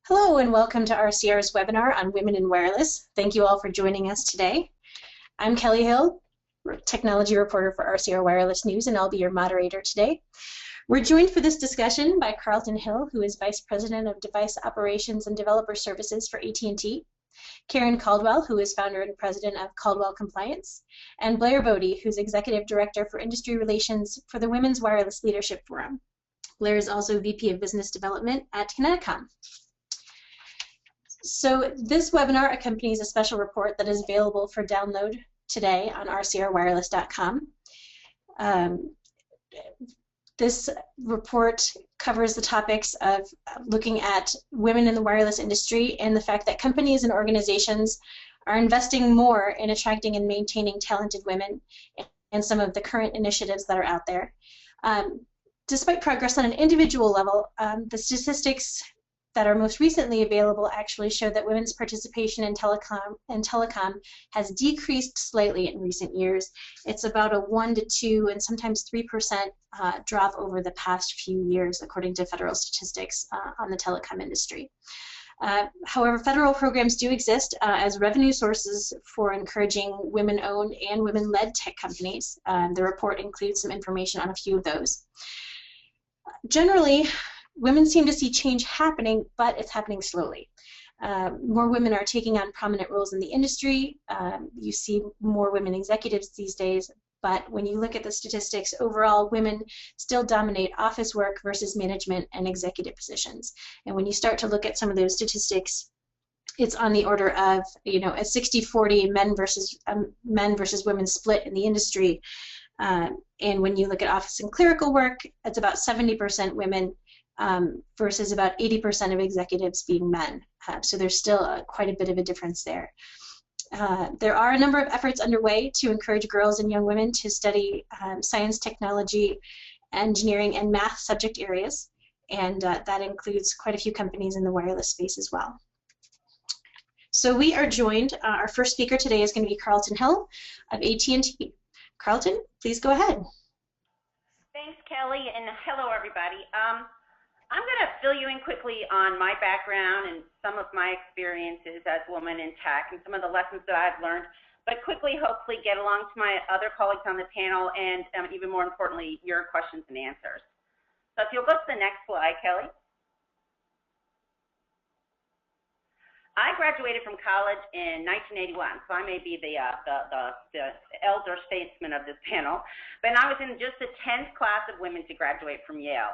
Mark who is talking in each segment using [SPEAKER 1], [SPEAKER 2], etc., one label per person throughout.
[SPEAKER 1] Hello and welcome to RCR's webinar on Women in Wireless. Thank you all for joining us today. I'm Kelly Hill, technology reporter for RCR Wireless News, and I'll be your moderator today. We're joined for this discussion by Carlton Hill, who is Vice President of Device Operations and Developer Services for AT&T, Karen Caldwell, who is founder and president of Caldwell Compliance, and Blair Bodie, who's Executive Director for Industry Relations for the Women's Wireless Leadership Forum. Blair is also VP of Business Development at Kineticom. So this webinar accompanies a special report that is available for download today on rcrwireless.com. This report covers the topics of looking at women in the wireless industry and the fact that companies and organizations are investing more in attracting and maintaining talented women and some of the current initiatives that are out there. Despite progress on an individual level, the statistics that are most recently available actually show that women's participation in telecom has decreased slightly in recent years. It's about a 1 to 2 and sometimes 3% drop over the past few years, according to federal statistics on the telecom industry. However, federal programs do exist as revenue sources for encouraging women-owned and women-led tech companies. The report includes some information on a few of those. Generally, women seem to see change happening, but it's happening slowly. More women are taking on prominent roles in the industry. You see more women executives these days, but when you look at the statistics, overall women still dominate office work versus management and executive positions. And when you start to look at some of those statistics, it's on the order of, you know, a 60-40 men versus women split in the industry. And when you look at office and clerical work, it's about 70% women versus about 80% of executives being men. So there's still quite a bit of a difference there. There are a number of efforts underway to encourage girls and young women to study science, technology, engineering, and math subject areas, and that includes quite a few companies in the wireless space as well. So we are joined, our first speaker today is going to be Carlton Hill of AT&T. Carlton, please go ahead.
[SPEAKER 2] Thanks, Kelly, and hello, everybody. I'm going to fill you in quickly on my background and some of my experiences as a woman in tech and some of the lessons that I've learned, but quickly, hopefully, get along to my other colleagues on the panel and even more importantly, your questions and answers. So if you'll go to the next slide, Kelly. I graduated from college in 1981, so I may be the elder statesman of this panel, but I was in just the 10th class of women to graduate from Yale.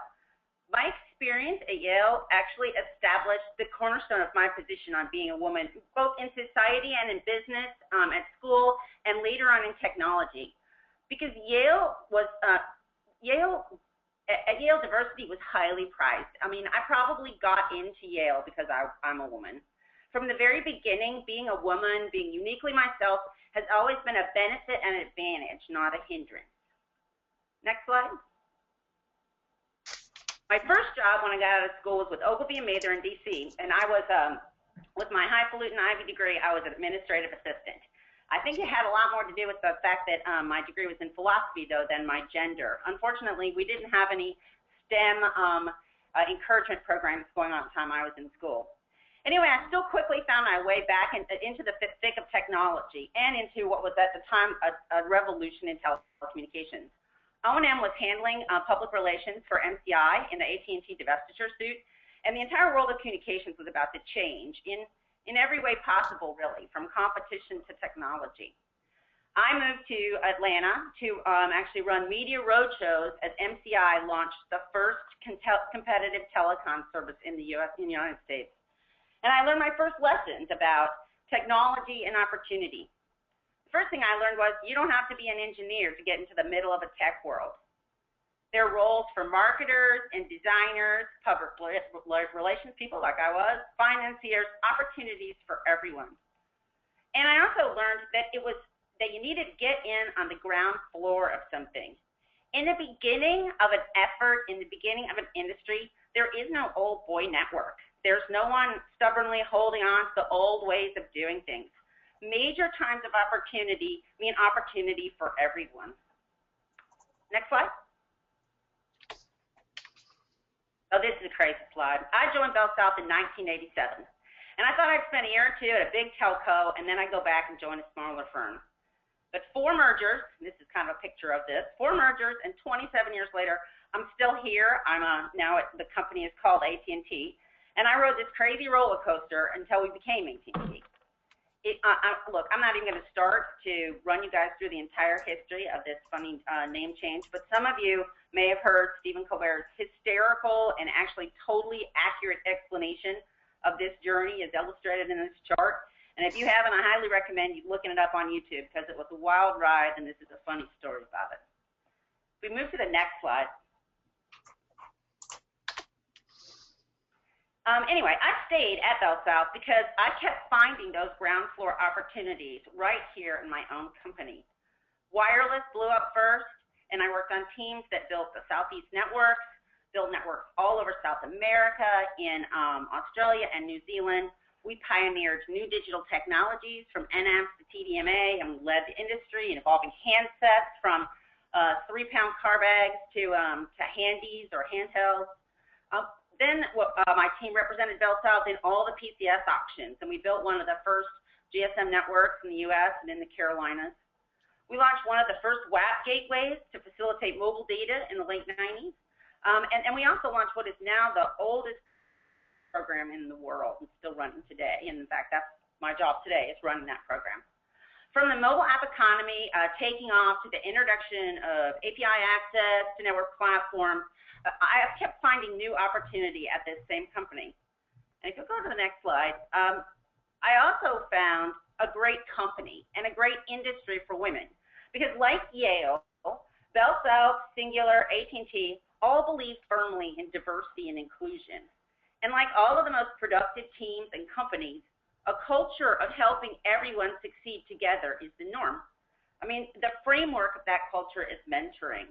[SPEAKER 2] My experience at Yale actually established the cornerstone of my position on being a woman, both in society and in business, at school, and later on in technology. Because Yale diversity was highly prized. I mean, I probably got into Yale because I'm a woman. From the very beginning, being a woman, being uniquely myself, has always been a benefit and an advantage, not a hindrance. Next slide. My first job when I got out of school was with Ogilvy and Mather in DC, and I was, with my highfalutin Ivy degree, I was an administrative assistant. I think it had a lot more to do with the fact that my degree was in philosophy, though, than my gender. Unfortunately, we didn't have any STEM encouragement programs going on at the time I was in school. Anyway, I still quickly found my way back into the thick of technology and into what was at the time a revolution in telecommunications. O&M was handling public relations for MCI in the AT&T divestiture suit, and the entire world of communications was about to change in every way possible, really, from competition to technology. I moved to Atlanta to actually run media roadshows as MCI launched the first competitive telecom service in the United States. And I learned my first lessons about technology and opportunity. The first thing I learned was you don't have to be an engineer to get into the middle of a tech world. There are roles for marketers and designers, public relations people like I was, financiers, opportunities for everyone. And I also learned that you needed to get in on the ground floor of something. In the beginning of an effort, in the beginning of an industry, there is no old boy network. There's no one stubbornly holding on to the old ways of doing things. Major times of opportunity mean opportunity for everyone. Next slide. Oh, this is a crazy slide. I joined Bell South in 1987, and I thought I'd spend a year or two at a big telco, and then I'd go back and join a smaller firm. But 4 mergers, this is kind of a picture of this, 4 mergers, and 27 years later, I'm still here. I'm now the company is called AT&T, and I rode this crazy roller coaster until we became AT&T. Look, I'm not even going to start to run you guys through the entire history of this funny name change, but some of you may have heard Stephen Colbert's hysterical and actually totally accurate explanation of this journey is illustrated in this chart. And if you haven't, I highly recommend you looking it up on YouTube because it was a wild ride, and this is a funny story about it. We move to the next slide. Anyway, I stayed at Bell South because I kept finding those ground floor opportunities right here in my own company. Wireless blew up first, and I worked on teams that built the Southeast networks, built networks all over South America, in Australia and New Zealand. We pioneered new digital technologies from NAMs to TDMA, and we led the industry in evolving handsets from 3-pound car bags to handies or handhelds. Then my team represented Bell South in all the PCS auctions, and we built one of the first GSM networks in the U.S. and in the Carolinas. We launched one of the first WAP gateways to facilitate mobile data in the late 90s, and we also launched what is now the oldest program in the world and still running today. And in fact, that's my job today, is running that program. From the mobile app economy taking off to the introduction of API access to network platforms, I have kept finding new opportunity at this same company. And if you go to the next slide, I also found a great company and a great industry for women, because like Yale, Bell South, Singular, AT&T all believe firmly in diversity and inclusion. And like all of the most productive teams and companies, a culture of helping everyone succeed together is the norm. I mean, the framework of that culture is mentoring.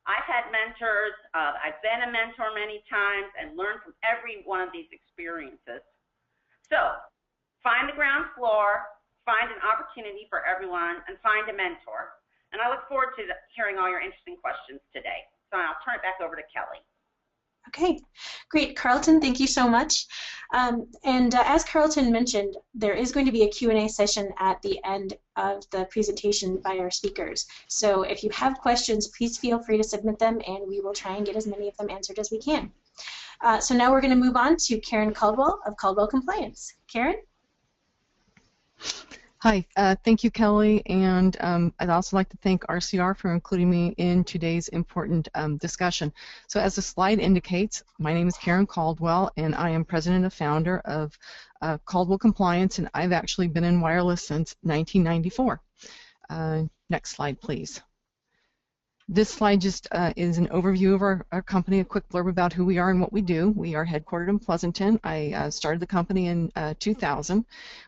[SPEAKER 2] I've had mentors, I've been a mentor many times, and learned from every one of these experiences. So, find the ground floor, find an opportunity for everyone, and find a mentor. And I look forward to hearing all your interesting questions today. So I'll turn it back over to Kelly.
[SPEAKER 1] Okay, great. Carlton, thank you so much. As Carlton mentioned, there is going to be a Q&A session at the end of the presentation by our speakers. So if you have questions, please feel free to submit them, and we will try and get as many of them answered as we can. So now we're going to move on to Karen Caldwell of Caldwell Compliance. Karen?
[SPEAKER 3] Hi, thank you, Kelly, and I'd also like to thank RCR for including me in today's important discussion. So as the slide indicates, my name is Karen Caldwell, and I am president and founder of Caldwell Compliance, and I've actually been in wireless since 1994. Next slide, please. This slide just is an overview of our company, a quick blurb about who we are and what we do. We are headquartered in Pleasanton. I started the company in 2000.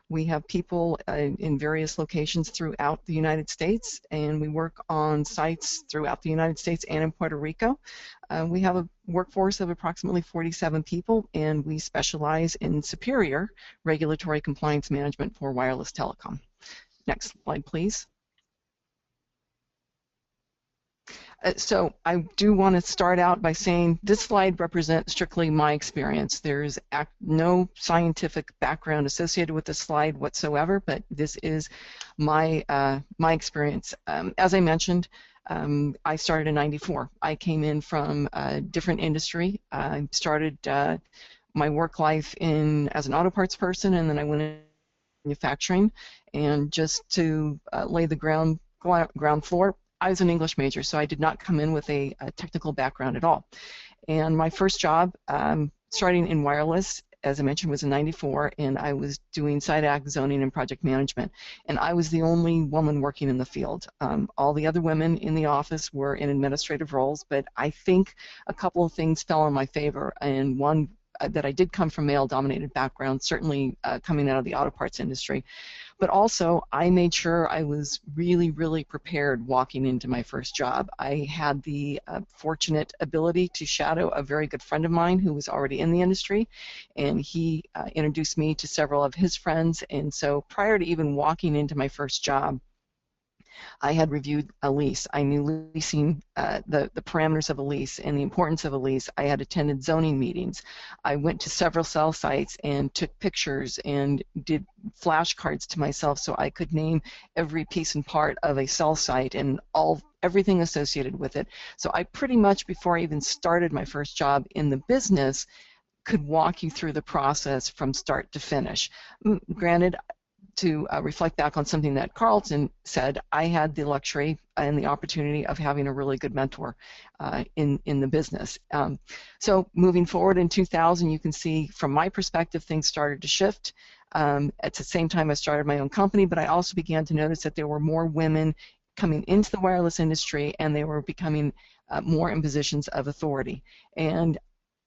[SPEAKER 3] We have people in various locations throughout the United States, and we work on sites throughout the United States and in Puerto Rico. We have a workforce of approximately 47 people, and we specialize in superior regulatory compliance management for wireless telecom. Next slide, please. So I do want to start out by saying this slide represents strictly my experience. There's no scientific background associated with this slide whatsoever, but this is my experience. As I mentioned, I started in '94. I came in from a different industry. I started my work life as an auto parts person, and then I went into manufacturing. And just to lay the ground floor, I was an English major, so I did not come in with a technical background at all. And my first job, starting in wireless, as I mentioned, was in '94, and I was doing site act zoning and project management. And I was the only woman working in the field. All the other women in the office were in administrative roles, but I think a couple of things fell in my favor, and one that I did come from male-dominated background, certainly coming out of the auto parts industry. But also, I made sure I was really, really prepared walking into my first job. I had the fortunate ability to shadow a very good friend of mine who was already in the industry, and he introduced me to several of his friends. And so prior to even walking into my first job, I had reviewed a lease. I knew leasing, the parameters of a lease and the importance of a lease. I had attended zoning meetings. I went to several cell sites and took pictures and did flashcards to myself so I could name every piece and part of a cell site and everything associated with it. So I pretty much, before I even started my first job in the business, could walk you through the process from start to finish. Granted, to reflect back on something that Carlton said, I had the luxury and the opportunity of having a really good mentor in the business. So moving forward in 2000, you can see from my perspective, things started to shift. At the same time, I started my own company, but I also began to notice that there were more women coming into the wireless industry, and they were becoming more in positions of authority. And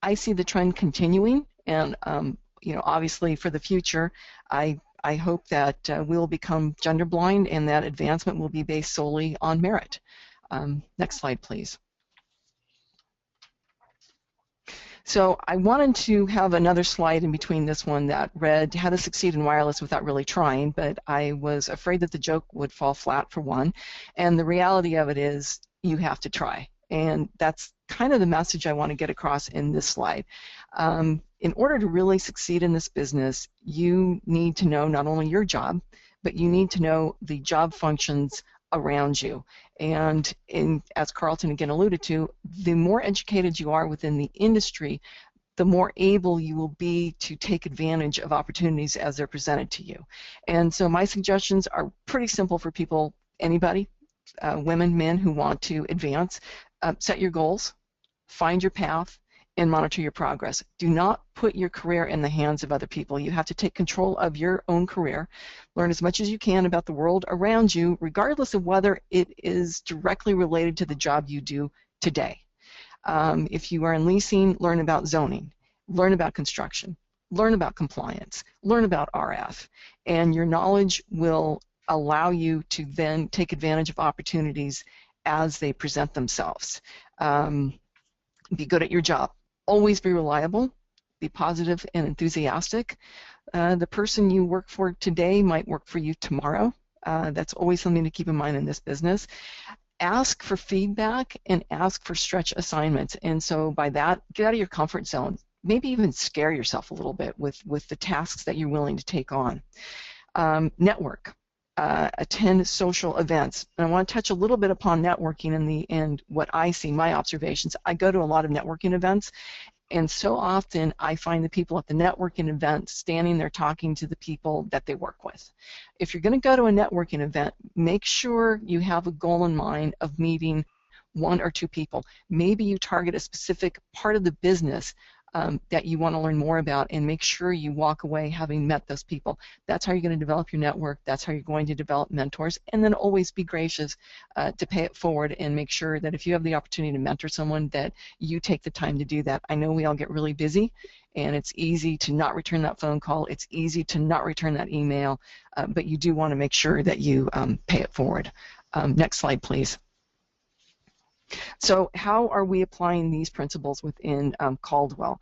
[SPEAKER 3] I see the trend continuing, and obviously for the future, I hope that we'll become gender blind and that advancement will be based solely on merit. Next slide, please. So I wanted to have another slide in between this one that read how to succeed in wireless without really trying, but I was afraid that the joke would fall flat for one, and the reality of it is you have to try. And that's kind of the message I want to get across in this slide. In order to really succeed in this business, you need to know not only your job, but you need to know the job functions around you. And as Carlton again alluded to, the more educated you are within the industry, the more able you will be to take advantage of opportunities as they're presented to you. And so my suggestions are pretty simple for people, anybody, women, men who want to advance. Set your goals, find your path, and monitor your progress. Do not put your career in the hands of other people. You have to take control of your own career. Learn as much as you can about the world around you, regardless of whether it is directly related to the job you do today. If you are in leasing, learn about zoning, learn about construction, learn about compliance, learn about RF, and your knowledge will allow you to then take advantage of opportunities as they present themselves. Be good at your job. Always be reliable. Be positive and enthusiastic. The person you work for today might work for you tomorrow. That's always something to keep in mind in this business. Ask for feedback and ask for stretch assignments. And so by that, get out of your comfort zone. Maybe even scare yourself a little bit with the tasks that you're willing to take on. Network. Attend social events. And I want to touch a little bit upon networking and what I see, my observations. I go to a lot of networking events, and so often I find the people at the networking event standing there talking to the people that they work with. If you're going to go to a networking event, make sure you have a goal in mind of meeting one or two people. Maybe you target a specific part of the business that you want to learn more about, and make sure you walk away having met those people. That's how you're going to develop your network. That's how you're going to develop mentors. And then always be gracious to pay it forward and make sure that if you have the opportunity to mentor someone, that you take the time to do that. I know we all get really busy, and it's easy to not return that phone call. It's easy to not return that email, but you do want to make sure that you pay it forward. Next slide, please. So how are we applying these principles within Caldwell?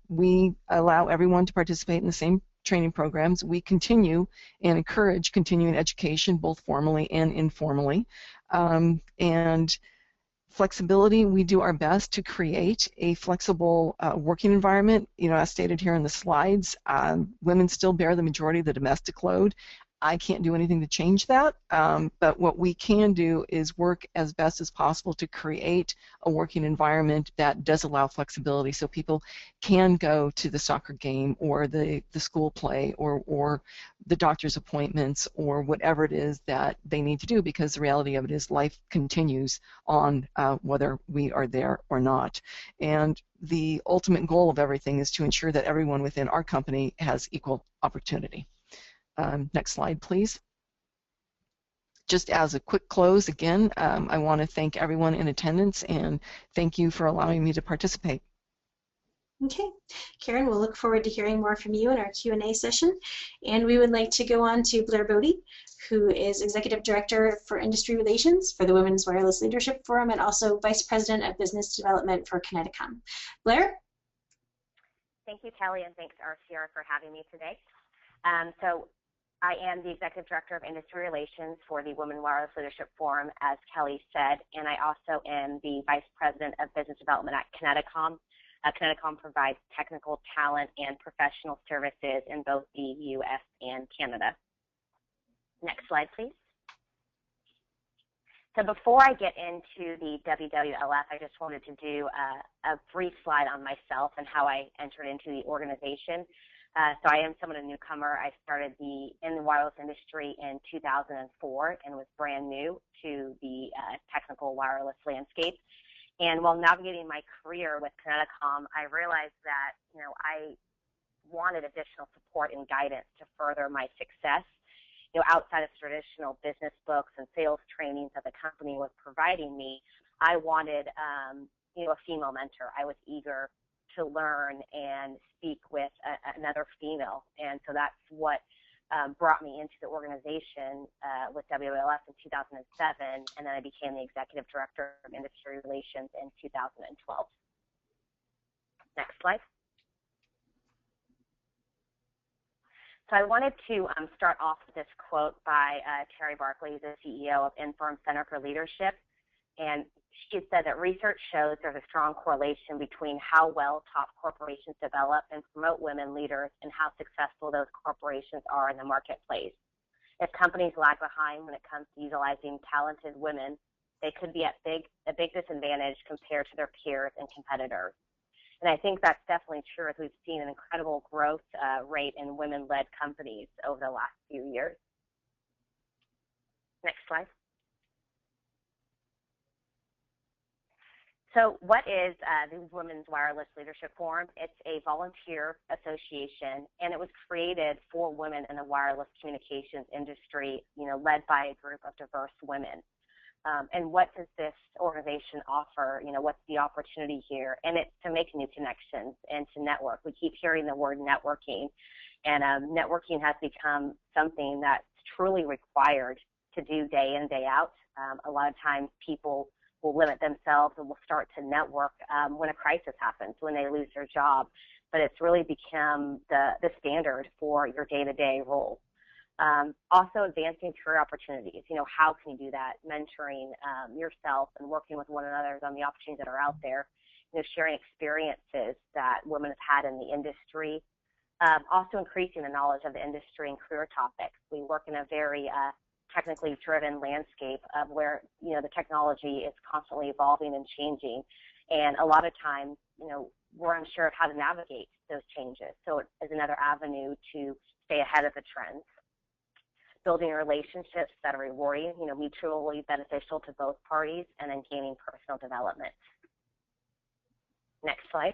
[SPEAKER 3] We allow everyone to participate in the same training programs. We continue and encourage continuing education, both formally and informally. And flexibility, we do our best to create a flexible working environment. As stated here in the slides, women still bear the majority of the domestic load. I can't do anything to change that, but what we can do is work as best as possible to create a working environment that does allow flexibility, so people can go to the soccer game or the school play or the doctor's appointments or whatever it is that they need to do, because the reality of it is life continues on whether we are there or not. And the ultimate goal of everything is to ensure that everyone within our company has equal opportunity. Next slide, please. Just as a quick close, again, I want to thank everyone in attendance and thank you for allowing me to participate.
[SPEAKER 1] Okay, Karen, we'll look forward to hearing more from you in our Q&A session. And we would like to go on to Blair Bodie, who is Executive Director for Industry Relations for the Women's Wireless Leadership Forum and also Vice President of Business Development for Kineticom. Blair?
[SPEAKER 4] Thank you, Kelly, and thanks, RCR, for having me today. I am the Executive Director of Industry Relations for the Women Wireless Leadership Forum, as Kelly said, and I also am the Vice President of Business Development at Kineticom. Kineticom provides technical talent and professional services in both the U.S. and Canada. Next slide, please. So before I get into the WWLF, I just wanted to do a brief slide on myself and how I entered into the organization. So I am somewhat a newcomer. I started in the wireless industry in 2004 and was brand new to the technical wireless landscape. And while navigating my career with Kineticom, I realized that I wanted additional support and guidance to further my success. Outside of traditional business books and sales trainings that the company was providing me, I wanted a female mentor. I was eager to learn and speak with another female, and so that's what brought me into the organization with WWLF in 2007, and then I became the Executive Director of Industry Relations in 2012. Next slide. So I wanted to start off with this quote by Terry Barkley, the CEO of Infirm Center for Leadership, and she said that research shows there's a strong correlation between how well top corporations develop and promote women leaders and how successful those corporations are in the marketplace. If companies lag behind when it comes to utilizing talented women, they could be at a big disadvantage compared to their peers and competitors. And I think that's definitely true, as we've seen an incredible growth rate in women-led companies over the last few years. Next slide. So what is the Women's Wireless Leadership Forum? It's a volunteer association, and it was created for women in the wireless communications industry, led by a group of diverse women. And what does this organization offer? What's the opportunity here? And it's to make new connections and to network. We keep hearing the word networking, and networking has become something that's truly required to do day in, day out. A lot of times people will limit themselves and will start to network when a crisis happens, when they lose their job. But it's really become the standard for your day-to-day role. Also advancing career opportunities. How can you do that? Mentoring yourself and working with one another on the opportunities that are out there. Sharing experiences that women have had in the industry. Also increasing the knowledge of the industry and career topics. We work in a very technically driven landscape of where, the technology is constantly evolving and changing. And a lot of times, we're unsure of how to navigate those changes. So it is another avenue to stay ahead of the trends. Building relationships that are rewarding, mutually beneficial to both parties, and then gaining personal development. Next slide.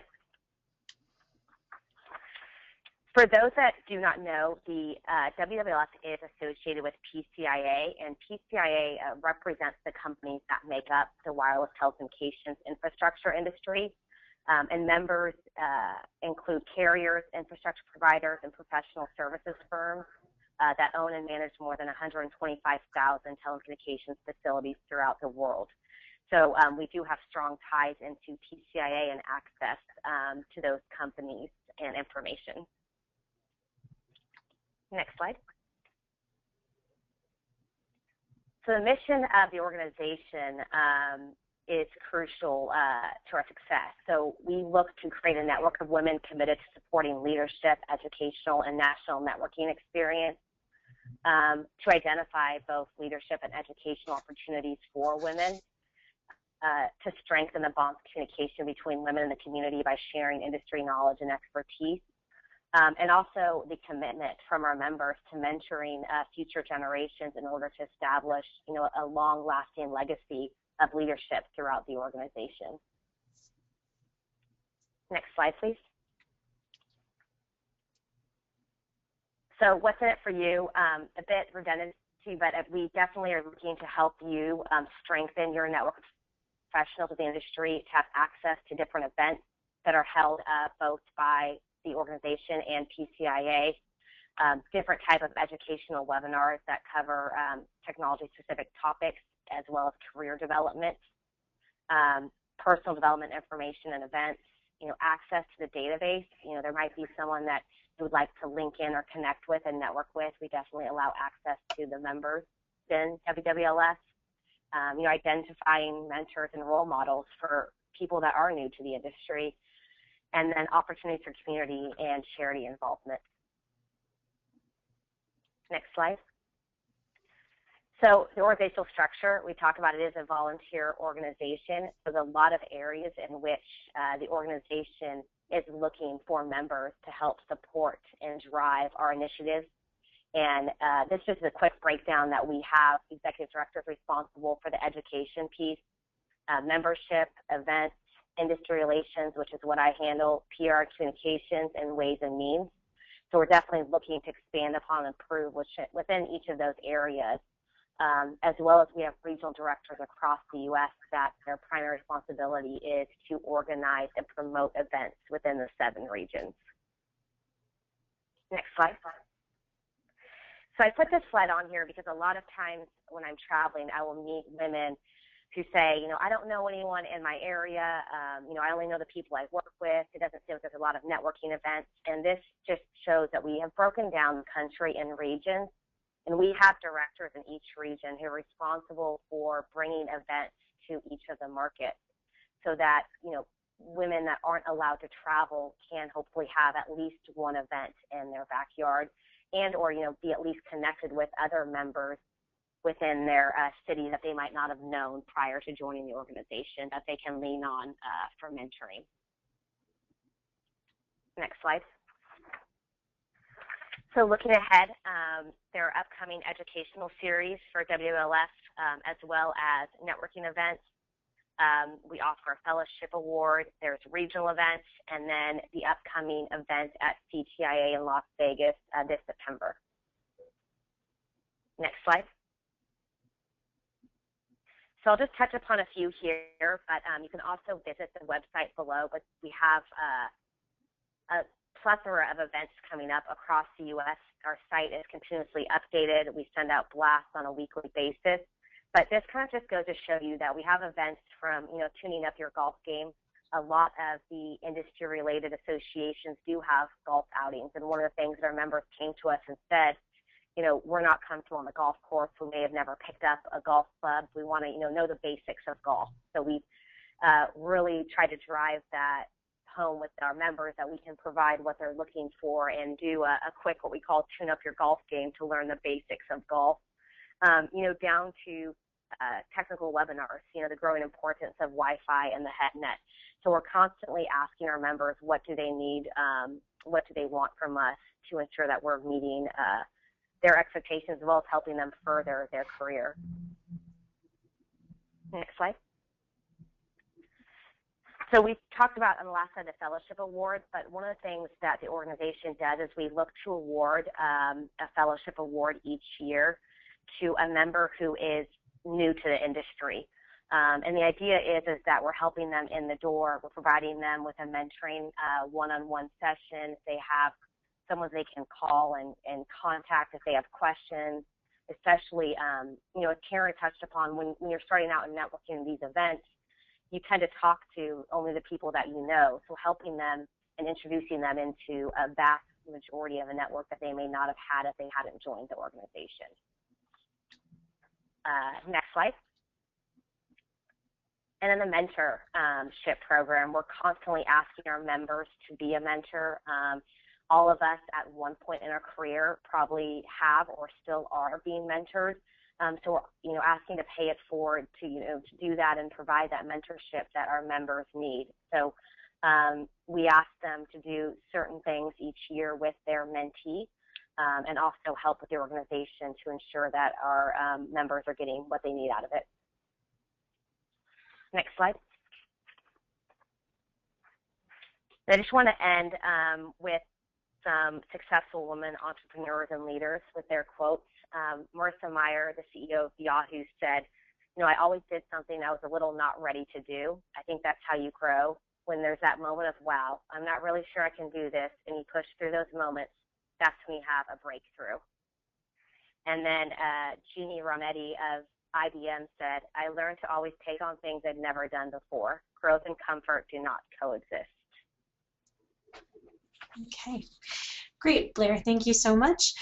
[SPEAKER 4] For those that do not know, the WWLF is associated with PCIA, and PCIA represents the companies that make up the wireless telecommunications infrastructure industry. And members include carriers, infrastructure providers, and professional services firms that own and manage more than 125,000 telecommunications facilities throughout the world. So we do have strong ties into PCIA and access to those companies and information. Next slide. So the mission of the organization is crucial to our success. So we look to create a network of women committed to supporting leadership, educational, and national networking experience, to identify both leadership and educational opportunities for women, to strengthen the bonds of communication between women in the community by sharing industry knowledge and expertise, and also the commitment from our members to mentoring future generations in order to establish, a long-lasting legacy of leadership throughout the organization. Next slide, please. So what's in it for you? A bit redundancy, but we definitely are looking to help you strengthen your network of professionals of the industry to have access to different events that are held both by the organization and PCIA, different type of educational webinars that cover technology-specific topics as well as career development, personal development information and events, access to the database. There might be someone that would like to link in or connect with and network with, we definitely allow access to the members in WWLS. Identifying mentors and role models for people that are new to the industry, and then opportunities for community and charity involvement. Next slide. So the organizational structure, we talked about, it is a volunteer organization. So there's a lot of areas in which the organization is looking for members to help support and drive our initiatives. And this is a quick breakdown that we have executive directors responsible for the education piece, membership, events, industry relations, which is what I handle, PR, communications, and ways and means. So we're definitely looking to expand upon and improve within each of those areas, as well as we have regional directors across the U.S. that their primary responsibility is to organize and promote events within the 7 regions. Next slide. So I put this slide on here because a lot of times when I'm traveling, I will meet women who say, I don't know anyone in my area. I only know the people I work with. It doesn't seem like there's a lot of networking events. And this just shows that we have broken down the country in regions, and we have directors in each region who are responsible for bringing events to each of the markets, so that, women that aren't allowed to travel can hopefully have at least one event in their backyard, and or be at least connected with other members within their city that they might not have known prior to joining the organization that they can lean on for mentoring. Next slide. So looking ahead, there are upcoming educational series for WLS, as well as networking events. We offer a fellowship award, there's regional events, and then the upcoming event at CTIA in Las Vegas this September. Next slide. So I'll just touch upon a few here, but you can also visit the website below, but we have a plethora of events coming up across the U.S. Our site is continuously updated. We send out blasts on a weekly basis. But this kind of just goes to show you that we have events from, tuning up your golf game. A lot of the industry-related associations do have golf outings. And one of the things that our members came to us and said, we're not comfortable on the golf course. We may have never picked up a golf club. We want to, know the basics of golf. So we really try to drive that home with our members, that we can provide what they're looking for and do a quick, what we call tune up your golf game to learn the basics of golf. Down to technical webinars, the growing importance of Wi-Fi and the HeadNet. So we're constantly asking our members, what do they need, what do they want from us to ensure that we're meeting their expectations, as well as helping them further their career. Next slide. So we talked about on the last slide the fellowship award, but one of the things that the organization does is we look to award a fellowship award each year to a member who is new to the industry. And the idea is that we're helping them in the door. We're providing them with a mentoring one-on-one session. They have someone they can call and contact if they have questions, especially, as Karen touched upon, when you're starting out and networking these events, you tend to talk to only the people that you know. So helping them and introducing them into a vast majority of a network that they may not have had if they hadn't joined the organization. Next slide. And then the mentorship program, we're constantly asking our members to be a mentor. All of us at one point in our career probably have or still are being mentors. So we're, asking to pay it forward to, to do that and provide that mentorship that our members need. So we ask them to do certain things each year with their mentee, and also help with the organization to ensure that our members are getting what they need out of it. Next slide. I just want to end with some successful women entrepreneurs and leaders with their quotes. Marissa Mayer, the CEO of Yahoo, said, I always did something I was a little not ready to do. I think that's how you grow. When there's that moment of, wow, I'm not really sure I can do this, and you push through those moments, that's when you have a breakthrough. And then Jeannie Rometty of IBM said, I learned to always take on things I'd never done before. Growth and comfort do not coexist.
[SPEAKER 1] Okay. Great, Blair, thank you so much.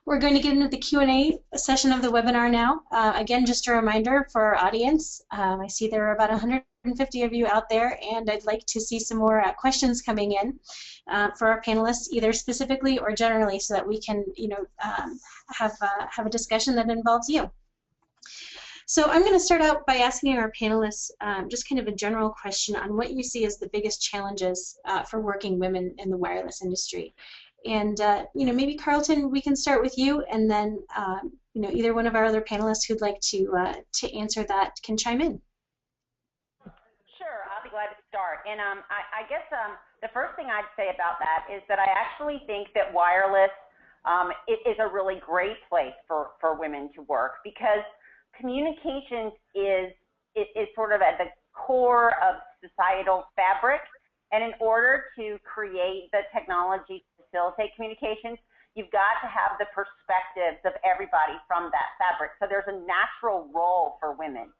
[SPEAKER 1] We're going to get into the Q&A session of the webinar now. Again, just a reminder for our audience, I see there are about 150 of you out there, and I'd like to see some more questions coming in for our panelists, either specifically or generally, so that we can, have a discussion that involves you. So I'm going to start out by asking our panelists just kind of a general question on what you see as the biggest challenges for working women in the wireless industry. And maybe Carlton, we can start with you, and then either one of our other panelists who'd like to answer that can chime in.
[SPEAKER 2] Sure, I'll be glad to start. And I guess the first thing I'd say about that is that I actually think that wireless is a really great place for women to work, because communications is sort of at the core of societal fabric, and in order to create the technology to facilitate communications, you've got to have the perspectives of everybody from that fabric. So there's a natural role for women.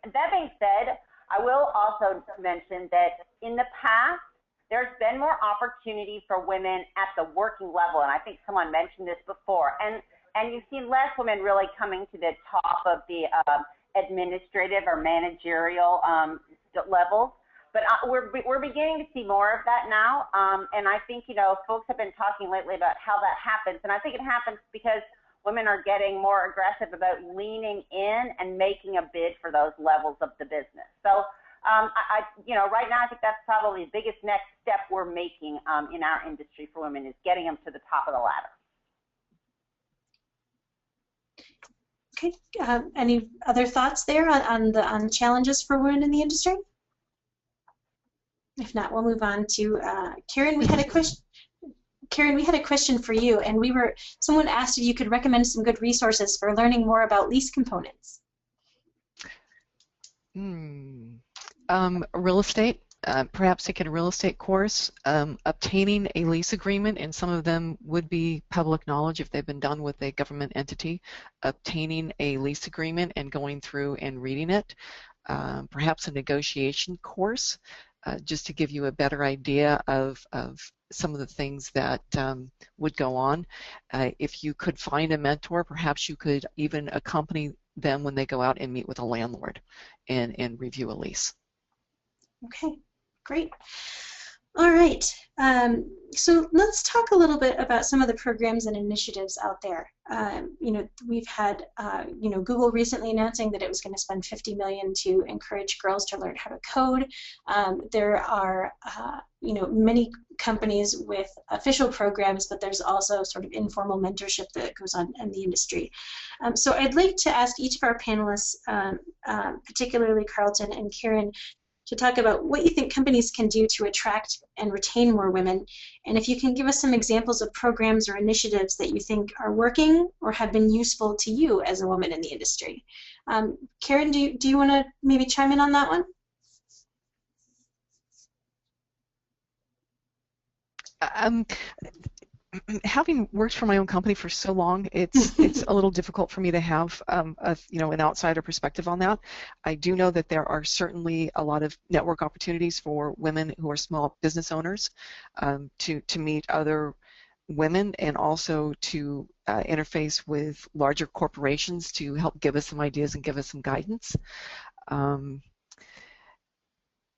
[SPEAKER 2] That being said, I will also mention that in the past, there's been more opportunity for women at the working level, and I think someone mentioned this before. And you've seen less women really coming to the top of the administrative or managerial levels. But we're beginning to see more of that now. And I think, folks have been talking lately about how that happens. And I think it happens because women are getting more aggressive about leaning in and making a bid for those levels of the business. So, right now I think that's probably the biggest next step we're making in our industry for women, is getting them to the top of the ladder.
[SPEAKER 1] Okay, any other thoughts there on challenges for women in the industry? If not, we'll move on to Karen. We had a question. Karen, we had a question for you, and someone asked if you could recommend some good resources for learning more about lease components.
[SPEAKER 3] Real estate. Perhaps take a real estate course, obtaining a lease agreement, and some of them would be public knowledge if they've been done with a government entity, obtaining a lease agreement and going through and reading it, perhaps a negotiation course, just to give you a better idea of some of the things that would go on. If you could find a mentor, perhaps you could even accompany them when they go out and meet with a landlord and review a lease.
[SPEAKER 1] Okay, great. All right, so let's talk a little bit about some of the programs and initiatives out there. We've had, Google recently announcing that it was going to spend $50 million to encourage girls to learn how to code. There are, many companies with official programs, but there's also sort of informal mentorship that goes on in the industry. So I'd like to ask each of our panelists, particularly Carlton and Karen, to talk about what you think companies can do to attract and retain more women, and if you can give us some examples of programs or initiatives that you think are working or have been useful to you as a woman in the industry. Karen, do you want to maybe chime in on that one?
[SPEAKER 3] Having worked for my own company for so long, it's a little difficult for me to have an outsider perspective on that. I do know that there are certainly a lot of network opportunities for women who are small business owners to meet other women, and also to interface with larger corporations to help give us some ideas and give us some guidance.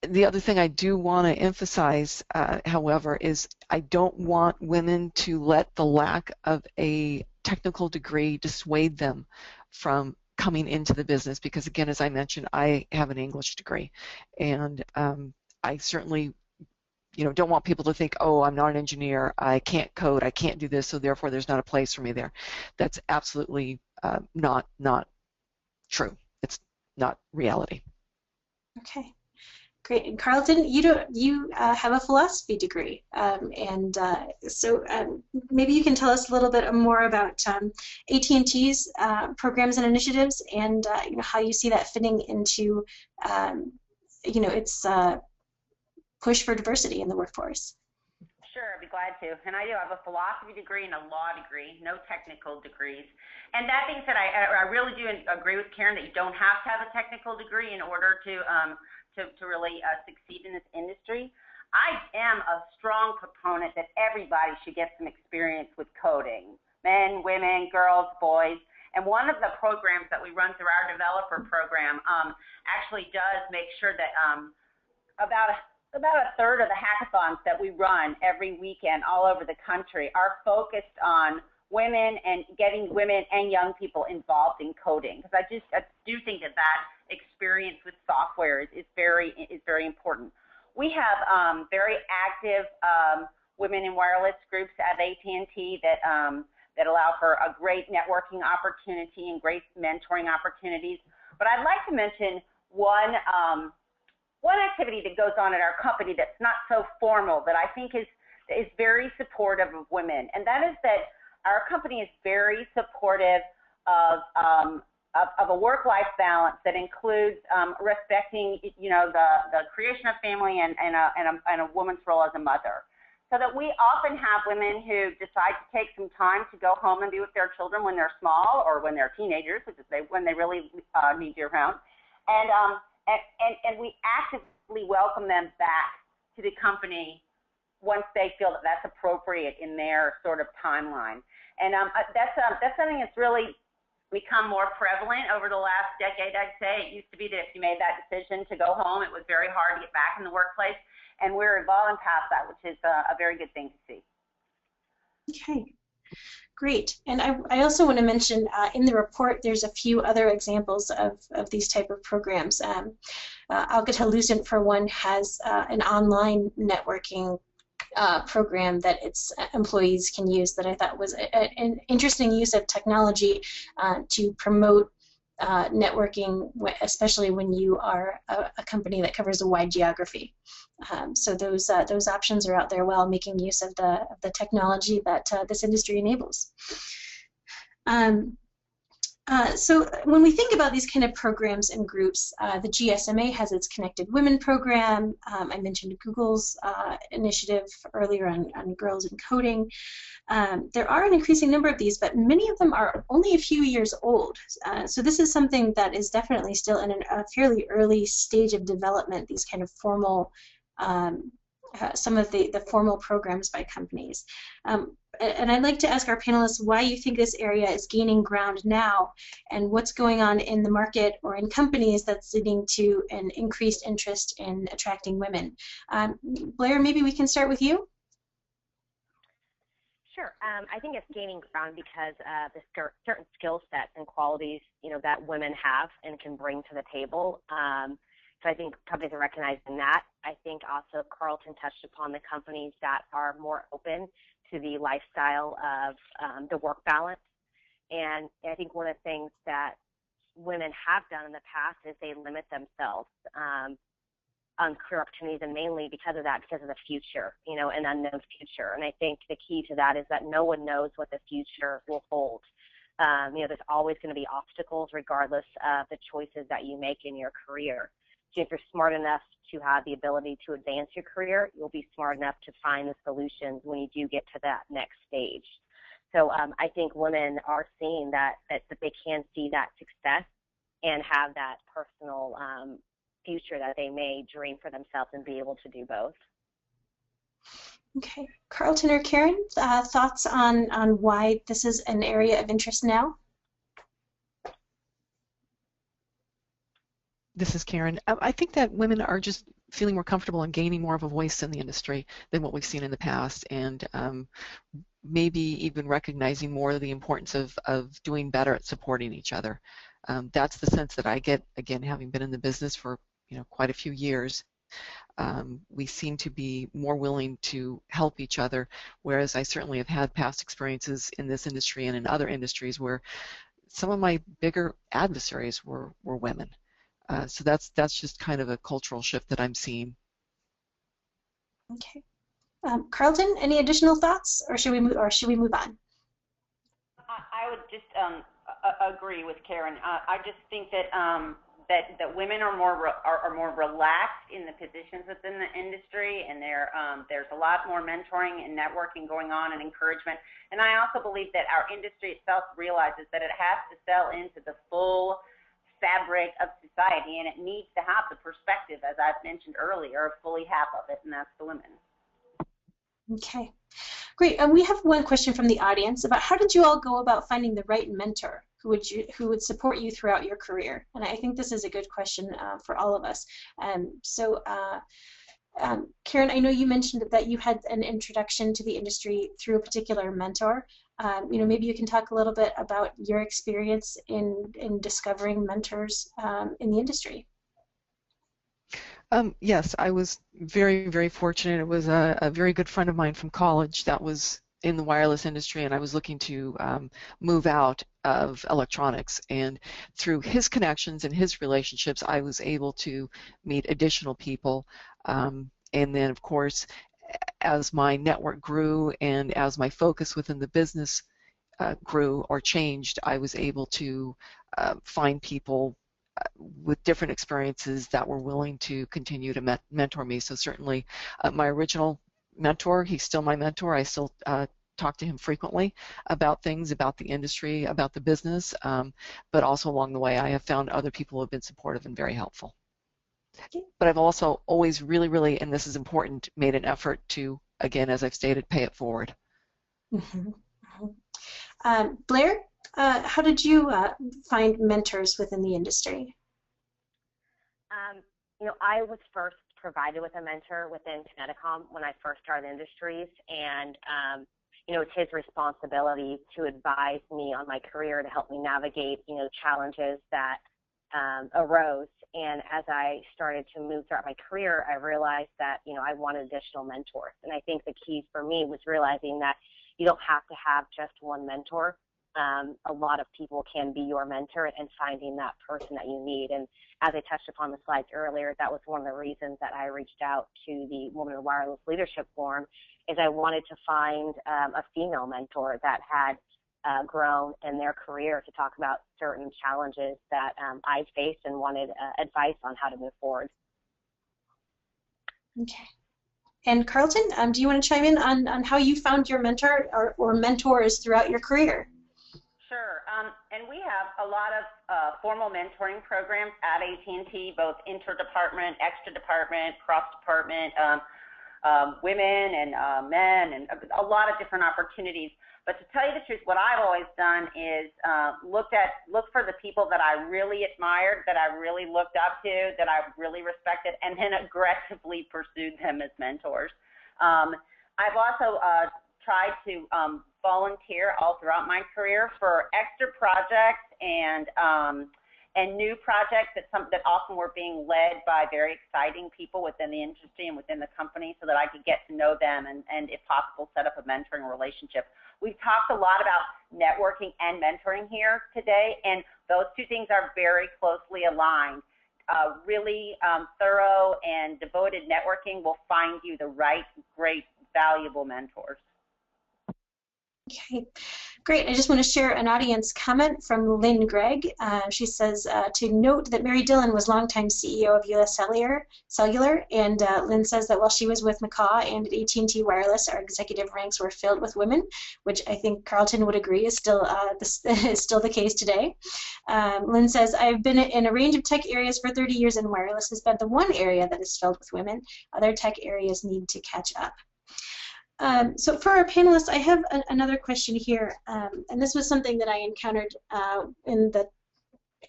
[SPEAKER 3] The other thing I do want to emphasize, however, is I don't want women to let the lack of a technical degree dissuade them from coming into the business, because again, as I mentioned, I have an English degree, and I certainly don't want people to think, oh, I'm not an engineer, I can't code, I can't do this, so therefore there's not a place for me there. That's absolutely not true. It's not reality.
[SPEAKER 1] Okay. Great. And Carlton, you have a philosophy degree, so maybe you can tell us a little bit more about AT&T's programs and initiatives, and how you see that fitting into its push for diversity in the workforce.
[SPEAKER 2] Sure, I'd be glad to. And I do have a philosophy degree and a law degree, no technical degrees. And that being said, I really do agree with Karen that you don't have to have a technical degree in order to really succeed in this industry. I am a strong proponent that everybody should get some experience with coding, men, women, girls, boys. And one of the programs that we run through our developer program actually does make sure that about a third of the hackathons that we run every weekend all over the country are focused on women and getting women and young people involved in coding, because I do think that experience with software is very important. We have very active women in wireless groups at AT&T that allow for a great networking opportunity and great mentoring opportunities. But I'd like to mention one activity that goes on at our company that's not so formal, that I think is very supportive of women, and that is that our company is very supportive of a work-life balance that includes respecting, the creation of family and a woman's role as a mother. So that we often have women who decide to take some time to go home and be with their children when they're small or when they're teenagers, which is when they really need you around, and we actively welcome them back to the company once they feel that that's appropriate in their sort of timeline. And that's something that's really become more prevalent over the last decade, I'd say. It used to be that if you made that decision to go home, it was very hard to get back in the workplace. And we're evolving past that, which is a very good thing to see.
[SPEAKER 1] Okay, great. And I also want to mention in the report, there's a few other examples of these type of programs. Alcatel-Lucent, for one, has an online networking program that its employees can use that I thought was an interesting use of technology to promote networking, especially when you are a company that covers a wide geography. So those options are out there while making use of the technology that this industry enables. So when we think about these kind of programs and groups, the GSMA has its Connected Women program. I mentioned Google's initiative earlier on Girls in Coding. There are an increasing number of these, but many of them are only a few years old. So this is something that is definitely still in a fairly early stage of development, these kind of formal, some of the formal programs by companies. And I'd like to ask our panelists why you think this area is gaining ground now, and what's going on in the market or in companies that's leading to an increased interest in attracting women. Blair, maybe we can start with you.
[SPEAKER 4] Sure. I think it's gaining ground because of the certain skill sets and qualities, that women have and can bring to the table. So I think companies are recognizing that. I think also Carlton touched upon the companies that are more open to the lifestyle of the work balance. And I think one of the things that women have done in the past is they limit themselves on career opportunities, and mainly because of the future, an unknown future. And I think the key to that is that no one knows what the future will hold. There's always going to be obstacles regardless of the choices that you make in your career. So if you're smart enough to have the ability to advance your career, you'll be smart enough to find the solutions when you do get to that next stage. So I think women are seeing that they can see that success and have that personal future that they may dream for themselves and be able to do both.
[SPEAKER 1] Okay. Carlton or Karen, thoughts on why this is an area of interest now?
[SPEAKER 3] This is Karen. I think that women are just feeling more comfortable and gaining more of a voice in the industry than what we've seen in the past, and maybe even recognizing more of the importance of doing better at supporting each other. That's the sense that I get, again, having been in the business for quite a few years. We seem to be more willing to help each other, whereas I certainly have had past experiences in this industry and in other industries where some of my bigger adversaries were women. So that's just kind of a cultural shift that I'm seeing.
[SPEAKER 1] Okay, Carlton, any additional thoughts, or should we move on?
[SPEAKER 2] I would just agree with Karen. I just think that that women are more relaxed in the positions within the industry, and there's a lot more mentoring and networking going on and encouragement. And I also believe that our industry itself realizes that it has to sell into the full fabric of society, and it needs to have the perspective, as I've mentioned earlier, of fully half of it, and that's the women.
[SPEAKER 1] Okay, great. And we have one question from the audience about how did you all go about finding the right mentor who would support you throughout your career? And I think this is a good question for all of us. Karen, I know you mentioned that you had an introduction to the industry through a particular mentor. Maybe you can talk a little bit about your experience in discovering mentors in the industry.
[SPEAKER 3] Yes, I was very, very fortunate. It was a very good friend of mine from college that was in the wireless industry, and I was looking to move out of electronics. And through his connections and his relationships, I was able to meet additional people. And then, of course, as my network grew and as my focus within the business grew or changed, I was able to find people with different experiences that were willing to continue to mentor me. So certainly my original mentor, he's still my mentor. I still talk to him frequently about things, about the industry, about the business, but also along the way I have found other people who have been supportive and very helpful. But I've also always really, and this is important, made an effort to, again, as I've stated, pay it forward.
[SPEAKER 1] Mm-hmm. Blair, how did you find mentors within the industry?
[SPEAKER 4] I was first provided with a mentor within Kineticom when I first started industries, and it's his responsibility to advise me on my career, to help me navigate, challenges that arose. And as I started to move throughout my career, I realized that, I wanted additional mentors. And I think the key for me was realizing that you don't have to have just one mentor. A lot of people can be your mentor, and finding that person that you need. And as I touched upon the slides earlier, that was one of the reasons that I reached out to the Women in Wireless Leadership Forum, is I wanted to find a female mentor that had grown in their career to talk about certain challenges that I faced and wanted advice on how to move forward.
[SPEAKER 1] Okay. And Carlton, do you want to chime in on how you found your mentor or mentors throughout your career?
[SPEAKER 2] Sure. And we have a lot of formal mentoring programs at AT&T, both interdepartment, extra-department, cross-department, women and men, and a lot of different opportunities. But to tell you the truth, what I've always done is look for the people that I really admired, that I really looked up to, that I really respected, and then aggressively pursued them as mentors. I've also tried to volunteer all throughout my career for extra projects and new projects that often were being led by very exciting people within the industry and within the company, so that I could get to know them and if possible, set up a mentoring relationship. We've talked a lot about networking and mentoring here today, and those two things are very closely aligned. Really thorough and devoted networking will find you the right, great, valuable mentors.
[SPEAKER 1] Okay, great. I just want to share an audience comment from Lynn Gregg. She says to note that Mary Dillon was longtime CEO of US Cellular, and Lynn says that while she was with McCaw and at AT&T Wireless, our executive ranks were filled with women, which I think Carlton would agree is still the case today. Lynn says, I've been in a range of tech areas for 30 years, and wireless has been the one area that is filled with women. Other tech areas need to catch up. So for our panelists, I have another question here, and this was something that I encountered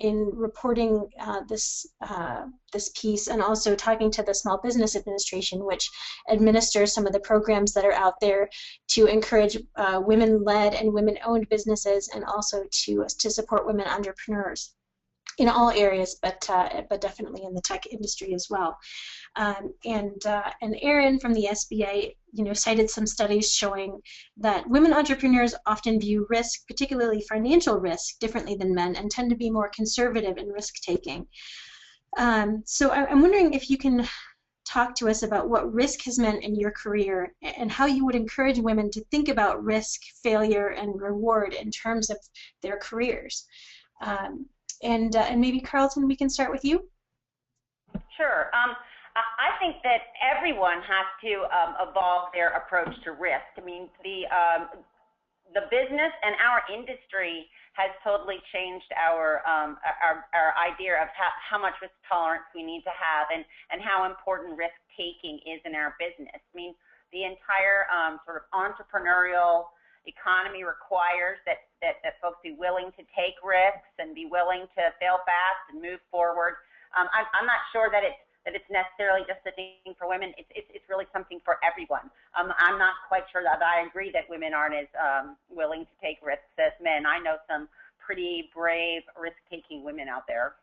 [SPEAKER 1] in reporting this piece, and also talking to the Small Business Administration, which administers some of the programs that are out there to encourage women-led and women-owned businesses, and also to support women entrepreneurs in all areas, but definitely in the tech industry as well. And Erin from the SBA, cited some studies showing that women entrepreneurs often view risk, particularly financial risk, differently than men, and tend to be more conservative in risk-taking. So I'm wondering if you can talk to us about what risk has meant in your career, and how you would encourage women to think about risk, failure, and reward in terms of their careers. And maybe, Carlton, we can start with you.
[SPEAKER 2] Sure. I think that everyone has to evolve their approach to risk. I mean, the business and our industry has totally changed our idea of how much risk tolerance we need to have, and how important risk taking is in our business. I mean, the entire sort of entrepreneurial economy requires that folks be willing to take risks and be willing to fail fast and move forward. I'm not sure that it's necessarily just a thing for women. It's really something for everyone. I'm not quite sure that I agree that women aren't as willing to take risks as men. I know some pretty brave, risk-taking women out there.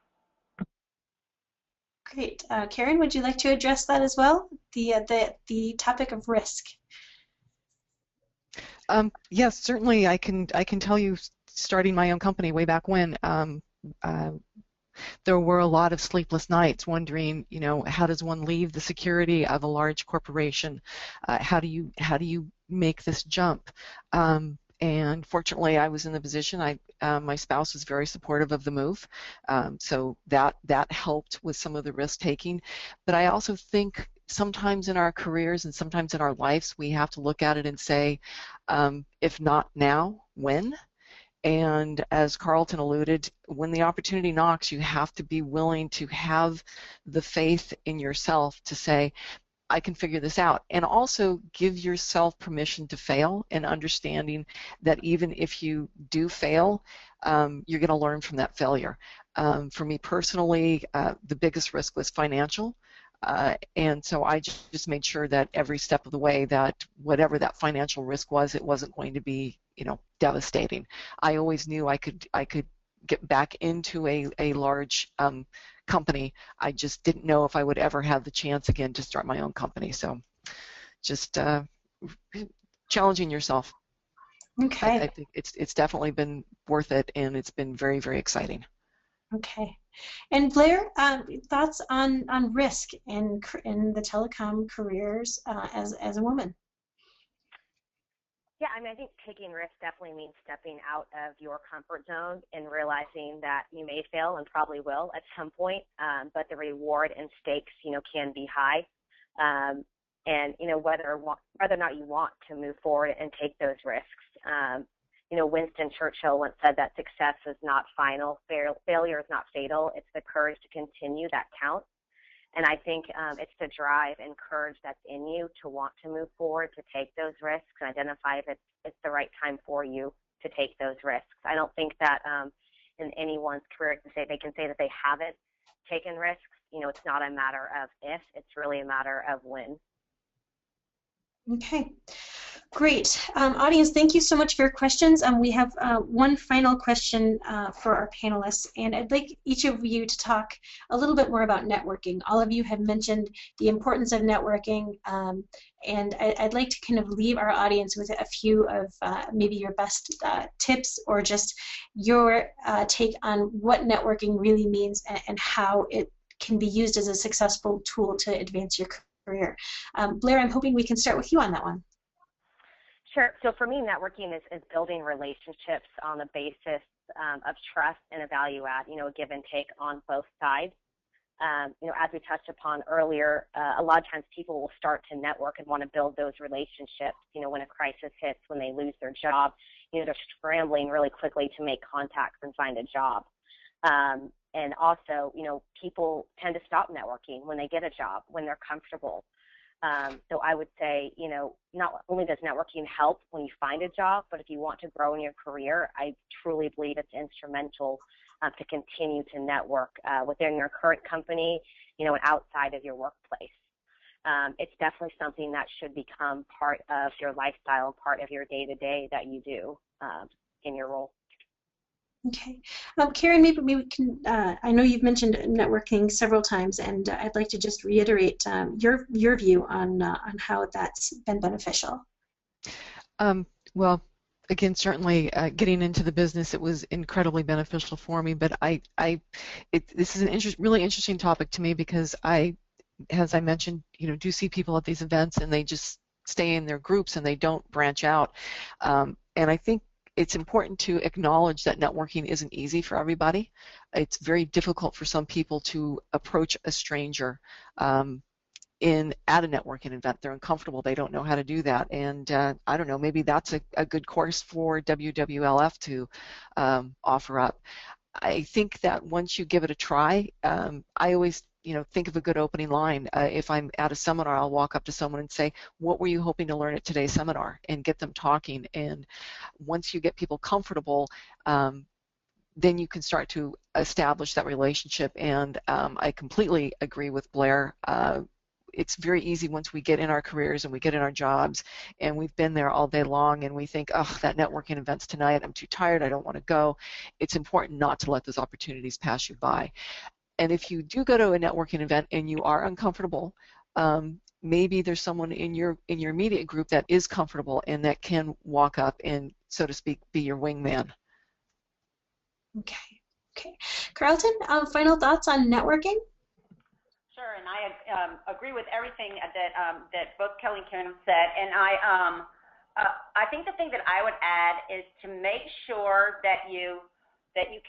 [SPEAKER 1] Great. Karen, would you like to address that as well? The topic of risk.
[SPEAKER 3] Yes, certainly. I can tell you, starting my own company way back when, there were a lot of sleepless nights wondering, you know, how does one leave the security of a large corporation? How do you make this jump? And fortunately, I was in the position. My spouse was very supportive of the move, so that helped with some of the risk taking. But I also think sometimes in our careers and sometimes in our lives, we have to look at it and say, if not now, when? And as Carlton alluded, when the opportunity knocks, you have to be willing to have the faith in yourself to say, I can figure this out, and also give yourself permission to fail, and understanding that even if you do fail, you're going to learn from that failure. For me personally, the biggest risk was financial. And so I just made sure that every step of the way, that whatever that financial risk was, it wasn't going to be, you know, devastating. I always knew I could get back into a large company. I just didn't know if I would ever have the chance again to start my own company. So just challenging yourself.
[SPEAKER 1] Okay.
[SPEAKER 3] I think it's definitely been worth it, and it's been very, very exciting.
[SPEAKER 1] Okay. And Blair, thoughts on risk in the telecom careers as a woman?
[SPEAKER 4] Yeah, I mean, I think taking risks definitely means stepping out of your comfort zone and realizing that you may fail and probably will at some point, but the reward and stakes, you know, can be high. And, you know, whether or not you want to move forward and take those risks. You know, Winston Churchill once said that success is not final, failure is not fatal. It's the courage to continue that counts. And I think it's the drive and courage that's in you to want to move forward, to take those risks, and identify if it's the right time for you to take those risks. I don't think that in anyone's career they can say that they haven't taken risks. You know, it's not a matter of if, it's really a matter of when.
[SPEAKER 1] Okay, great. Audience, thank you so much for your questions. We have one final question for our panelists, and I'd like each of you to talk a little bit more about networking. All of you have mentioned the importance of networking, and I'd like to kind of leave our audience with a few of maybe your best tips, or just your take on what networking really means and how it can be used as a successful tool to advance your career. Blair, I'm hoping we can start with you on that one.
[SPEAKER 4] Sure. So for me, networking is building relationships on the basis of trust and a value add, you know, a give and take on both sides. You know, as we touched upon earlier, a lot of times people will start to network and want to build those relationships, you know, when a crisis hits, when they lose their job, you know, they're scrambling really quickly to make contacts and find a job. And also, you know, people tend to stop networking when they get a job, when they're comfortable. So I would say, you know, not only does networking help when you find a job, but if you want to grow in your career, I truly believe it's instrumental to continue to network within your current company, you know, and outside of your workplace. It's definitely something that should become part of your lifestyle, part of your day-to-day that you do in your role.
[SPEAKER 1] Okay. Karen, maybe we can, I know you've mentioned networking several times, and I'd like to just reiterate your view on how that's been beneficial.
[SPEAKER 3] Well, again, certainly getting into the business, it was incredibly beneficial for me, but this is an really interesting topic to me, because as I mentioned, you know, do see people at these events and they just stay in their groups and they don't branch out. And I think it's important to acknowledge that networking isn't easy for everybody. It's very difficult for some people to approach a stranger at a networking event. They're uncomfortable. They don't know how to do that. And I don't know, maybe that's a good course for WWLF to offer up. I think that once you give it a try, I always think of a good opening line. If I'm at a seminar, I'll walk up to someone and say, what were you hoping to learn at today's seminar? And get them talking. And once you get people comfortable, then you can start to establish that relationship. And I completely agree with Blair. It's very easy once we get in our careers and we get in our jobs and we've been there all day long and we think, oh, that networking event's tonight, I'm too tired, I don't want to go. It's important not to let those opportunities pass you by. And if you do go to a networking event and you are uncomfortable, maybe there's someone in your immediate group that is comfortable and that can walk up and, so to speak, be your wingman.
[SPEAKER 1] Okay. Carlton, final thoughts on networking?
[SPEAKER 2] Sure, and I agree with everything that both Kelly and Kim said. And I think the thing that I would add is to make sure that you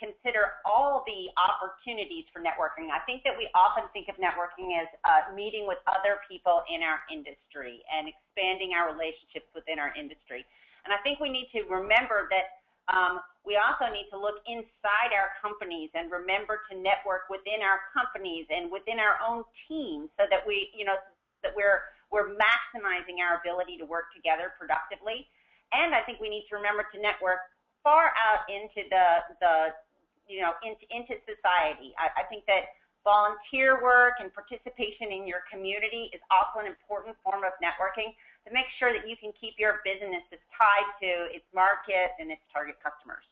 [SPEAKER 2] consider all the opportunities for networking. I think that we often think of networking as meeting with other people in our industry and expanding our relationships within our industry. And I think we need to remember that we also need to look inside our companies and remember to network within our companies and within our own teams so that we're maximizing our ability to work together productively. And I think we need to remember to network far out into into society. I think that volunteer work and participation in your community is also an important form of networking to make sure that you can keep your business tied to its market and its target customers.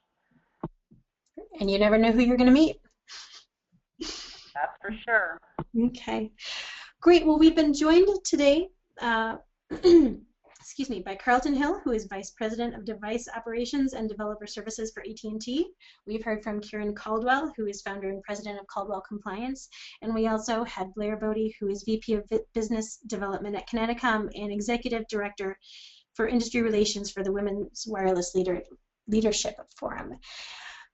[SPEAKER 1] And you never know who you're going to meet.
[SPEAKER 2] That's for sure.
[SPEAKER 1] Okay. Great. Well, we've been joined today excuse me, by Carlton Hill, who is Vice President of Device Operations and Developer Services for AT&T. We've heard from Kieran Caldwell, who is founder and president of Caldwell Compliance. And we also had Blair Bodie, who is VP of Business Development at Kineticom and Executive Director for Industry Relations for the Women's Wireless Leadership Forum.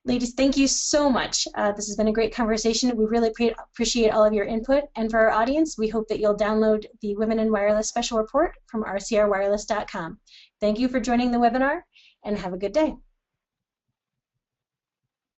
[SPEAKER 1] Ladies, thank you so much. This has been a great conversation. We really appreciate all of your input. And for our audience, we hope that you'll download the Women in Wireless Special Report from RCRWireless.com. Thank you for joining the webinar, and have a good day.